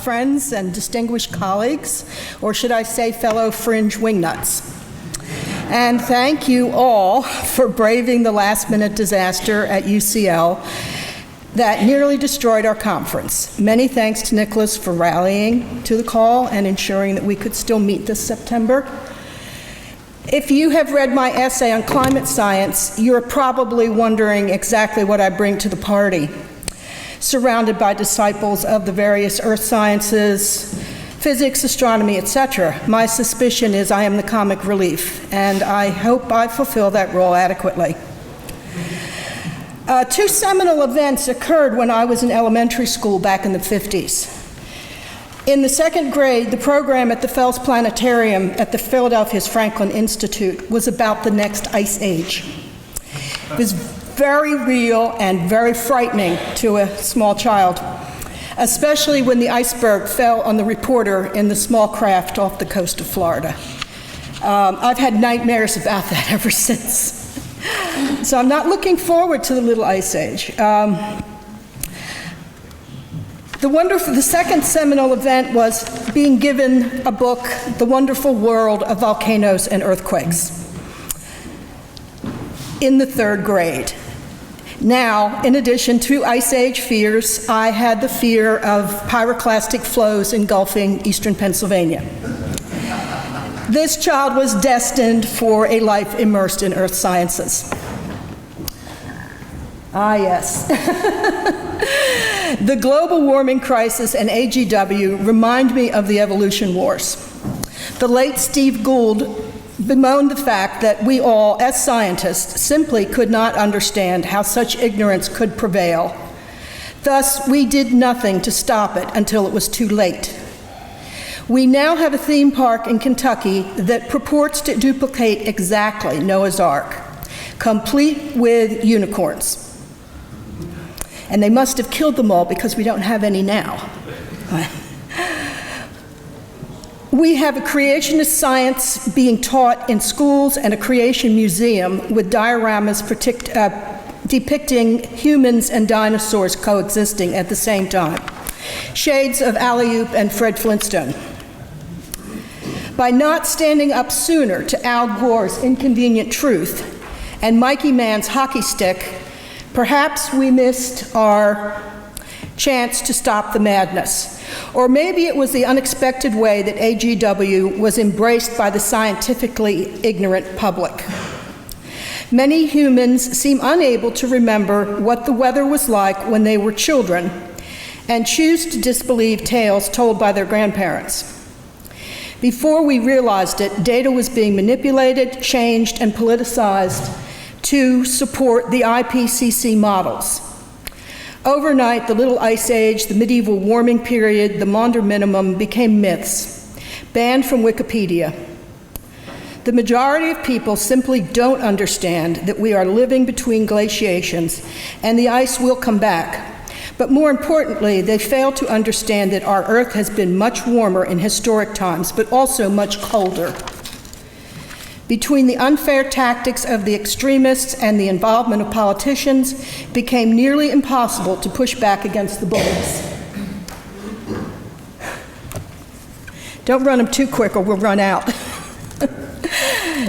friends and distinguished colleagues, or should I say fellow fringe wingnuts. And thank you all for braving the last-minute disaster at UCL that nearly destroyed our conference. Many thanks to Nicholas for rallying to the call and ensuring that we could still meet this September. If you have read my essay on climate science, you're probably wondering exactly what I bring to the party. Surrounded by disciples of the various earth sciences, physics, astronomy, etc., my suspicion is I am the comic relief, and I hope I fulfill that role adequately. Two seminal events occurred when I was in elementary school back in the 50s. In the second grade, the program at the Fels Planetarium at the Philadelphia's Franklin Institute was about the next ice age. It was very real and very frightening to a small child, especially when the iceberg fell on the reporter in the small craft off the coast of Florida. I've had nightmares about that ever since. So I'm not looking forward to the little ice age. The second seminal event was being given a book, The Wonderful World of Volcanoes and Earthquakes, in the third grade. Now, in addition to ice age fears, I had the fear of pyroclastic flows engulfing eastern Pennsylvania. This child was destined for a life immersed in earth sciences. Ah, yes. The global warming crisis and AGW remind me of the evolution wars. The late Steve Gould bemoaned the fact that we all, as scientists, simply could not understand how such ignorance could prevail. Thus, we did nothing to stop it until it was too late. We now have a theme park in Kentucky that purports to duplicate exactly Noah's Ark, complete with unicorns. And they must have killed them all because we don't have any now. We have a creationist science being taught in schools and a creation museum with dioramas depicting humans and dinosaurs coexisting at the same time. Shades of Alley-Oop and Fred Flintstone. By not standing up sooner to Al Gore's Inconvenient Truth and Mikey Mann's hockey stick, perhaps we missed our chance to stop the madness. Or maybe it was the unexpected way that AGW was embraced by the scientifically ignorant public. Many humans seem unable to remember what the weather was like when they were children and choose to disbelieve tales told by their grandparents. Before we realized it, data was being manipulated, changed, and politicized to support the IPCC models. Overnight, the Little Ice Age, the medieval warming period, the Maunder Minimum became myths, banned from Wikipedia. The majority of people simply don't understand that we are living between glaciations and the ice will come back. But more importantly, they fail to understand that our Earth has been much warmer in historic times, but also much colder. Between the unfair tactics of the extremists and the involvement of politicians, it became nearly impossible to push back against the bullies. Don't run them too quick or we'll run out.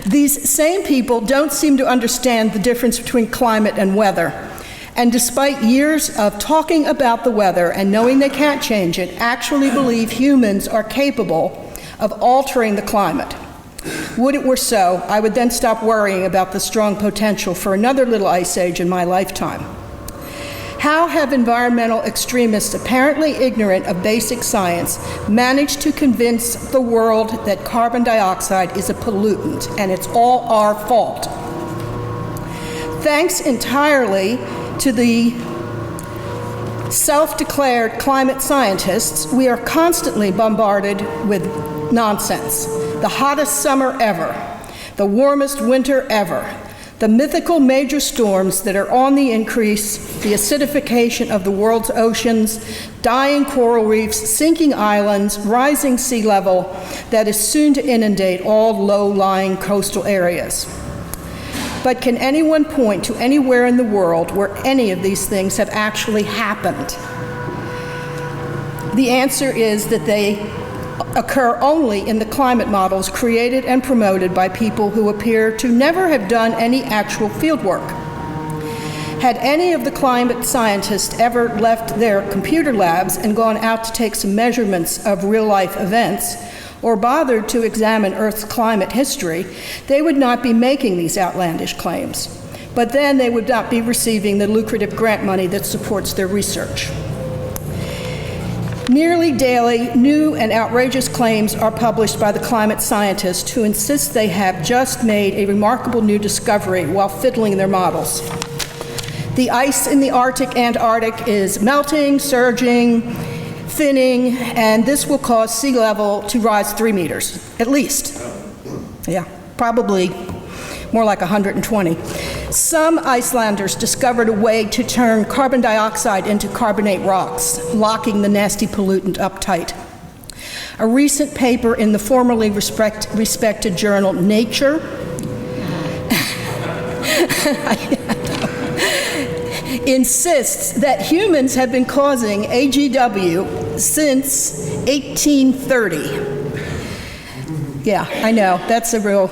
These same people don't seem to understand the difference between climate and weather. And despite years of talking about the weather and knowing they can't change it, actually believe humans are capable of altering the climate. Would it were so, I would then stop worrying about the strong potential for another little ice age in my lifetime. How have environmental extremists, apparently ignorant of basic science, managed to convince the world that carbon dioxide is a pollutant and it's all our fault? Thanks entirely to the self-declared climate scientists, we are constantly bombarded with nonsense. The hottest summer ever, the warmest winter ever, the mythical major storms that are on the increase, the acidification of the world's oceans, dying coral reefs, sinking islands, rising sea level that is soon to inundate all low-lying coastal areas. But can anyone point to anywhere in the world where any of these things have actually happened? The answer is that they occur only in the climate models created and promoted by people who appear to never have done any actual field work. Had any of the climate scientists ever left their computer labs and gone out to take some measurements of real-life events, or bothered to examine Earth's climate history, they would not be making these outlandish claims. But then they would not be receiving the lucrative grant money that supports their research. Nearly daily, new and outrageous claims are published by the climate scientists who insist they have just made a remarkable new discovery while fiddling their models. The ice in the Antarctic is melting, surging, thinning, and this will cause sea level to rise 3 meters, at least. Yeah, probably more like 120. Some Icelanders discovered a way to turn carbon dioxide into carbonate rocks, locking the nasty pollutant up tight. A recent paper in the formerly respected journal Nature insists that humans have been causing AGW since 1830. Yeah, I know, that's a real...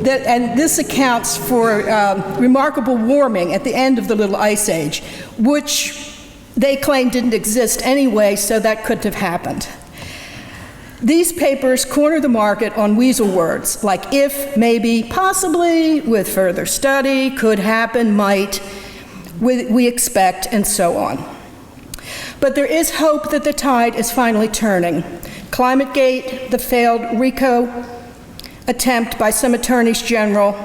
And this accounts for remarkable warming at the end of the Little Ice Age, which they claim didn't exist anyway, so that couldn't have happened. These papers corner the market on weasel words like if, maybe, possibly, with further study, could happen, might, we expect, and so on. But there is hope that the tide is finally turning. ClimateGate, the failed RICO attempt by some attorneys general,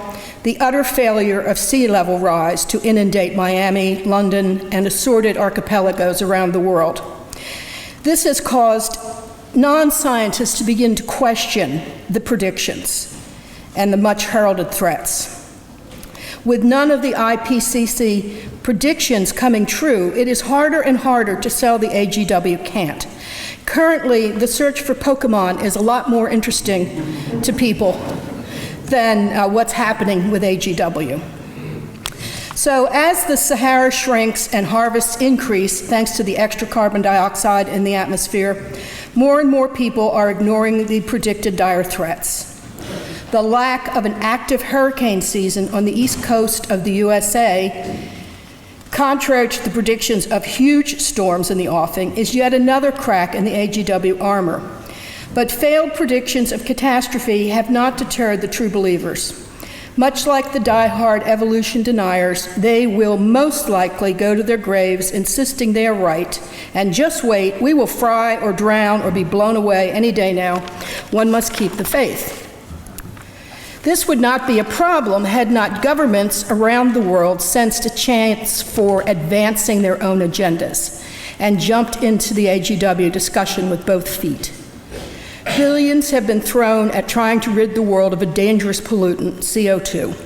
the utter failure of sea level rise to inundate Miami, London, and assorted archipelagos around the world. This has caused non-scientists to begin to question the predictions and the much heralded threats. With none of the IPCC predictions coming true, it is harder and harder to sell the AGW can't. Currently, the search for Pokemon is a lot more interesting to people than what's happening with AGW. So as the Sahara shrinks and harvests increase thanks to the extra carbon dioxide in the atmosphere, more and more people are ignoring the predicted dire threats. The lack of an active hurricane season on the east coast of the USA, contrary to the predictions of huge storms in the offing, is yet another crack in the AGW armor. But failed predictions of catastrophe have not deterred the true believers. Much like the die-hard evolution deniers, they will most likely go to their graves insisting they are right, and just wait, we will fry or drown or be blown away any day now. One must keep the faith. This would not be a problem had not governments around the world sensed a chance for advancing their own agendas and jumped into the AGW discussion with both feet. Billions have been thrown at trying to rid the world of a dangerous pollutant, CO2.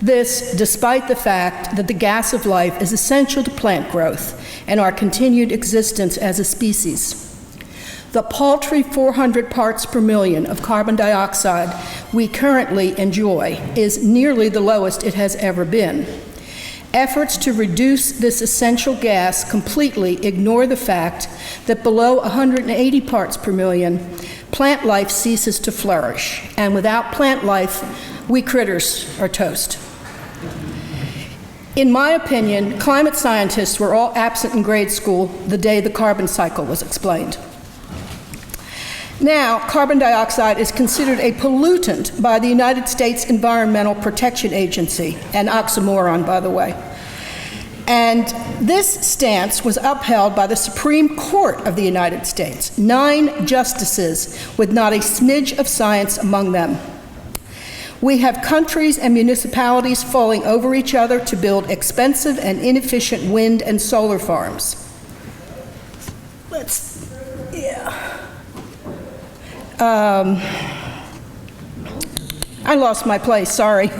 This, despite the fact that the gas of life is essential to plant growth and our continued existence as a species. The paltry 400 parts per million of carbon dioxide we currently enjoy is nearly the lowest it has ever been. Efforts to reduce this essential gas completely ignore the fact that below 180 parts per million, plant life ceases to flourish, and without plant life, we critters are toast. In my opinion, climate scientists were all absent in grade school the day the carbon cycle was explained. Now, carbon dioxide is considered a pollutant by the United States Environmental Protection Agency, an oxymoron, by the way. And this stance was upheld by the Supreme Court of the United States, 9 justices with not a smidge of science among them. We have countries and municipalities falling over each other to build expensive and inefficient wind and solar farms. I lost my place, sorry.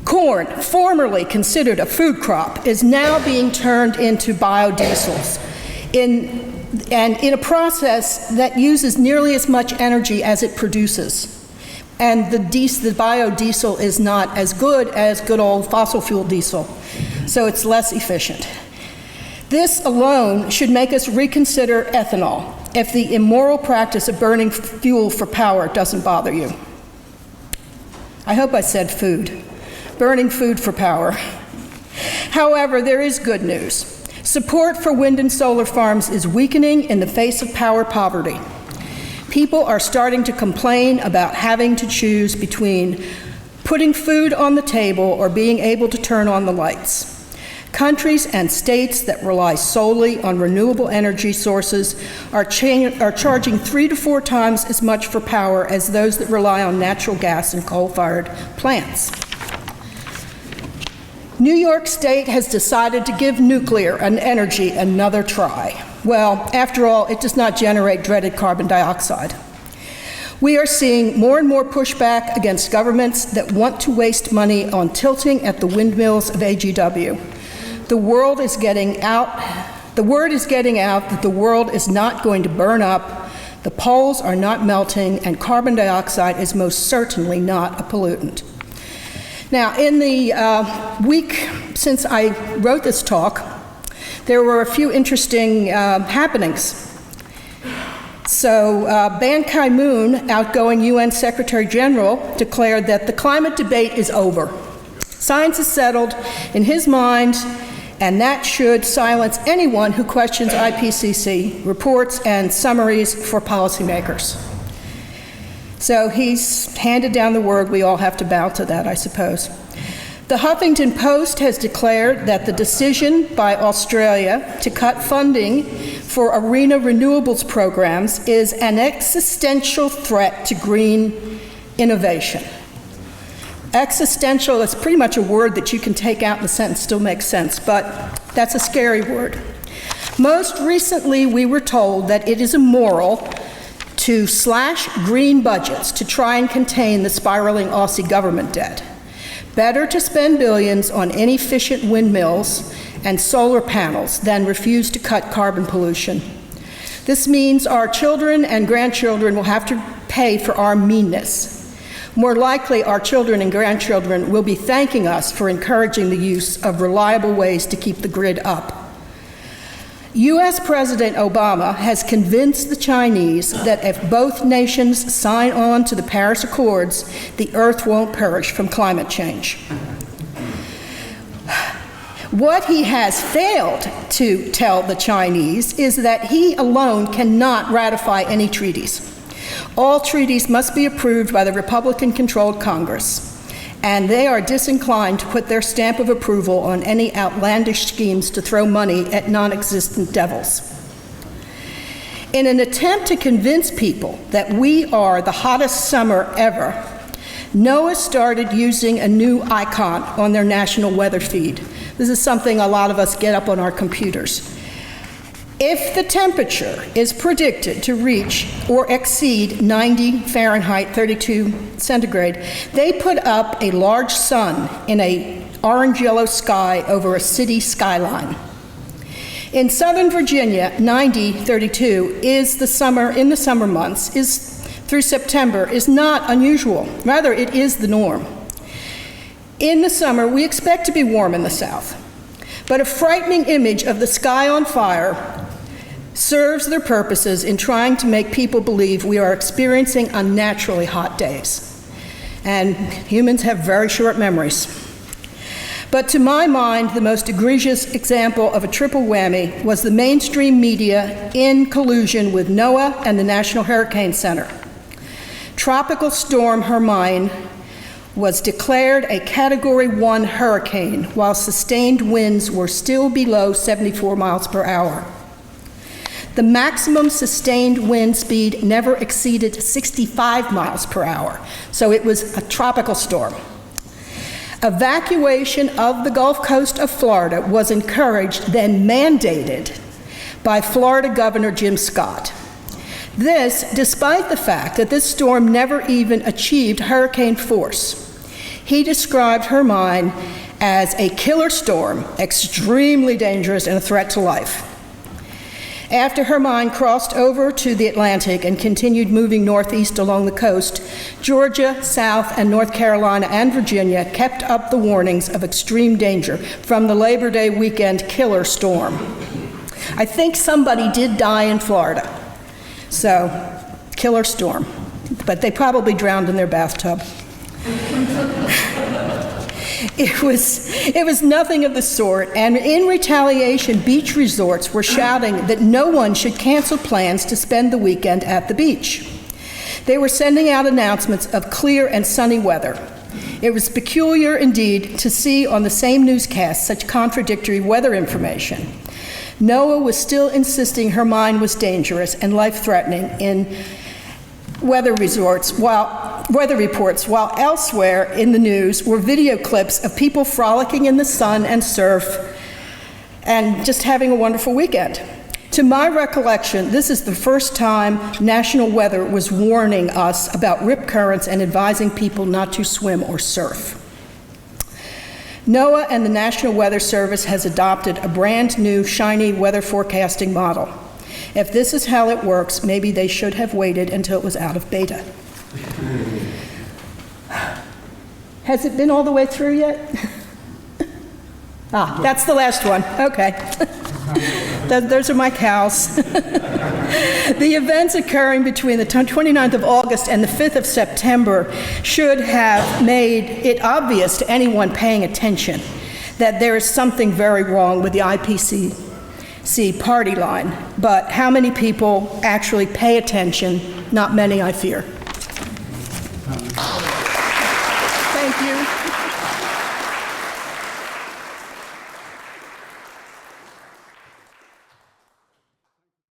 Corn, formerly considered a food crop, is now being turned into biodiesels in a process that uses nearly as much energy as it produces. And the biodiesel is not as good as good old fossil fuel diesel, so it's less efficient. This alone should make us reconsider ethanol if the immoral practice of burning fuel for power doesn't bother you. I hope I said food. Burning food for power. However, there is good news. Support for wind and solar farms is weakening in the face of power poverty. People are starting to complain about having to choose between putting food on the table or being able to turn on the lights. Countries and states that rely solely on renewable energy sources are charging 3 to 4 times as much for power as those that rely on natural gas and coal-fired plants. New York State has decided to give nuclear and energy another try. Well, after all, it does not generate dreaded carbon dioxide. We are seeing more and more pushback against governments that want to waste money on tilting at the windmills of AGW. The word is getting out that the world is not going to burn up, the poles are not melting, and carbon dioxide is most certainly not a pollutant. Now, in the week since I wrote this talk, there were a few interesting happenings. So Ban Ki-moon, outgoing UN Secretary General, declared that the climate debate is over. Science is settled in his mind, and that should silence anyone who questions IPCC reports and summaries for policymakers. So he's handed down the word. We all have to bow to that, I suppose. The Huffington Post has declared that the decision by Australia to cut funding for ARENA renewables programs is an existential threat to green innovation. Existential is pretty much a word that you can take out and the sentence still makes sense, but that's a scary word. Most recently, we were told that it is immoral to slash green budgets to try and contain the spiraling Aussie government debt. Better to spend billions on inefficient windmills and solar panels than refuse to cut carbon pollution. This means our children and grandchildren will have to pay for our meanness. More likely, our children and grandchildren will be thanking us for encouraging the use of reliable ways to keep the grid up. U.S. President Obama has convinced the Chinese that if both nations sign on to the Paris Accords, the Earth won't perish from climate change. What he has failed to tell the Chinese is that he alone cannot ratify any treaties. All treaties must be approved by the Republican-controlled Congress, and they are disinclined to put their stamp of approval on any outlandish schemes to throw money at non-existent devils. In an attempt to convince people that we are the hottest summer ever, NOAA started using a new icon on their national weather feed. This is something a lot of us get up on our computers. If the temperature is predicted to reach or exceed 90 Fahrenheit, 32 centigrade, they put up a large sun in an orange-yellow sky over a city skyline. In Southern Virginia, 32 is the summer, in the summer months, through September, is not unusual. Rather, it is the norm. In the summer, we expect to be warm in the South, but a frightening image of the sky on fire serves their purposes in trying to make people believe we are experiencing unnaturally hot days. And humans have very short memories. But to my mind, the most egregious example of a triple whammy was the mainstream media in collusion with NOAA and the National Hurricane Center. Tropical Storm Hermine was declared a Category 1 hurricane while sustained winds were still below 74 miles per hour. The maximum sustained wind speed never exceeded 65 miles per hour, so it was a tropical storm. Evacuation of the Gulf Coast of Florida was encouraged, then mandated, by Florida Governor Jim Scott. This, despite the fact that this storm never even achieved hurricane force. He described Hermine as a killer storm, extremely dangerous and a threat to life. After Hermine crossed over to the Atlantic and continued moving northeast along the coast, Georgia, South, and North Carolina and Virginia kept up the warnings of extreme danger from the Labor Day weekend killer storm. I think somebody did die in Florida, so killer storm, but they probably drowned in their bathtub. It was nothing of the sort, and in retaliation, beach resorts were shouting that no one should cancel plans to spend the weekend at the beach. They were sending out announcements of clear and sunny weather. It was peculiar indeed to see on the same newscast such contradictory weather information. NOAA was still insisting Hermine was dangerous and life-threatening in weather reports, while elsewhere in the news were video clips of people frolicking in the sun and surf and just having a wonderful weekend. To my recollection, this is the first time national weather was warning us about rip currents and advising people not to swim or surf. NOAA and the National Weather Service has adopted a brand new, shiny weather forecasting model. If this is how it works, maybe they should have waited until it was out of beta. Has it been all the way through yet? That's the last one. Okay. Those are my cows. The events occurring between the 29th of August and the 5th of September should have made it obvious to anyone paying attention that there is something very wrong with the IPCC party line. But how many people actually pay attention? Not many, I fear.